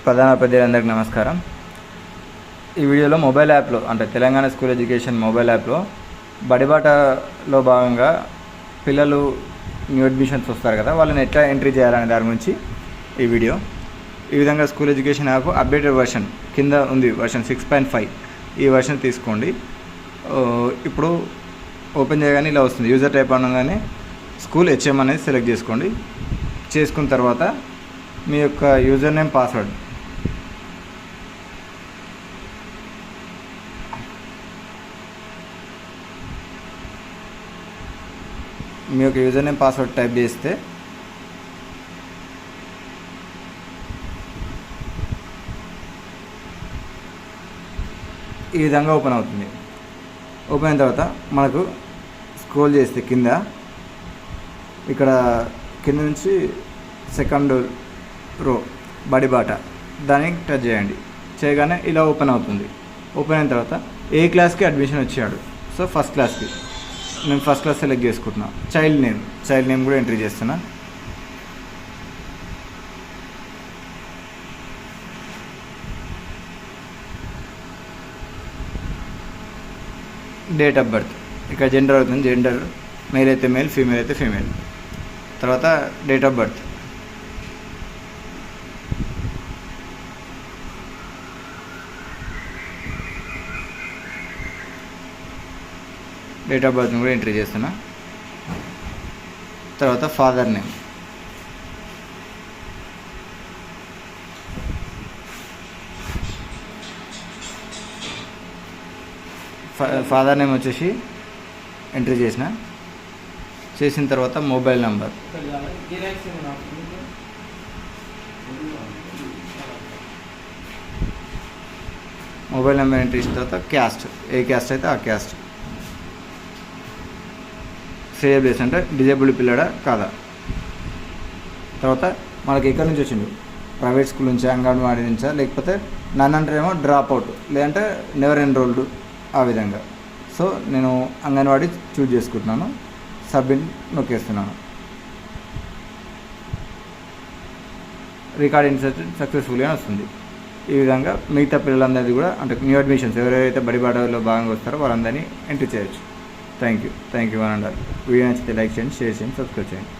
ప్రధానోపాధ్యాయులందరికీ నమస్కారం. ఈ వీడియోలో మొబైల్ యాప్లో అంటే తెలంగాణ స్కూల్ ఎడ్యుకేషన్ మొబైల్ యాప్లో బడిబాటలో భాగంగా పిల్లలు న్యూ అడ్మిషన్స్ వస్తారు కదా, వాళ్ళని ఎట్లా ఎంట్రీ చేయాలనే దాని గురించి ఈ వీడియో. ఈ విధంగా school education app updated version కింద ఉంది, వర్షన్ 6.5. ఈ వర్షన్ తీసుకోండి. ఇప్పుడు ఓపెన్ చేయగానే ఇలా వస్తుంది. యూజర్ టైప్ అనగానే స్కూల్ హెచ్ఎం అనేది సెలెక్ట్ చేసుకోండి. చేసుకున్న తర్వాత మీ యొక్క యూజర్ నేమ్ పాస్వర్డ్ టైప్ చేస్తే ఈ విధంగా ఓపెన్ అవుతుంది. ఓపెన్ అయిన తర్వాత మనకు స్క్రోల్ చేస్తే ఇక్కడ కింద నుంచి సెకండ్ రో బడిబాట దాన్ని టచ్ చేయండి. చేయగానే ఇలా ఓపెన్ అవుతుంది. ఓపెన్ అయిన తర్వాత ఏ క్లాస్కి అడ్మిషన్ వచ్చాడు. సో ఫస్ట్ క్లాస్కి నేను ఫస్ట్ క్లాస్ సెలెక్ట్ చేసుకుంటున్నా. చైల్డ్ నేమ్ కూడా ఎంట్రీ చేస్తున్నా. డేట్ ఆఫ్ బర్త్ ఇక్కడ జెండర్ అవుతుంది. జెండర్ మేల్ అయితే మేల్, ఫీమేల్ అయితే ఫీమేల్. తర్వాత డేట్ ఆఫ్ బర్త్ కూడా ఎంట్రీ చేస్తున్నా. తర్వాత ఫాదర్ నేమ్, వచ్చేసి ఎంట్రీ చేసిన తర్వాత మొబైల్ నెంబర్, ఎంట్రీ చేసిన తర్వాత క్యాస్ట్, ఏ క్యాస్ట్ అయితే ఆ క్యాస్ట్ సేవ్ చేసి, అంటే డిజేబుల్డ్ పిల్లడా కాదా. తర్వాత మనకి ఎక్కడి నుంచి వచ్చిండు, ప్రైవేట్ స్కూల్ నుంచా, అంగన్వాడీ నుంచా, లేకపోతే నన్నంటారేమో డ్రాప్ అవుట్, లేదంటే నెవర్ ఎన్రోల్డ్, ఆ విధంగా. సో నేను అంగన్వాడీ చూజ్ చేసుకుంటున్నాను. సబ్మిట్ నొక్కేస్తున్నాను. రికార్డ్ ఇన్సర్టెడ్ సక్సెస్ఫుల్గా వస్తుంది. ఈ విధంగా మిగతా పిల్లలందరినీ కూడా, అంటే న్యూ అడ్మిషన్స్ ఎవరైతే బడిబాటలో భాగంగా వస్తారో వాళ్ళందరినీ ఎంట్రీ చేయొచ్చు. Thank you one and all. Video నచ్చితే లైక్ చేయండి, షేర్ చేయండి, సబ్స్క్రైబ్ చేయండి.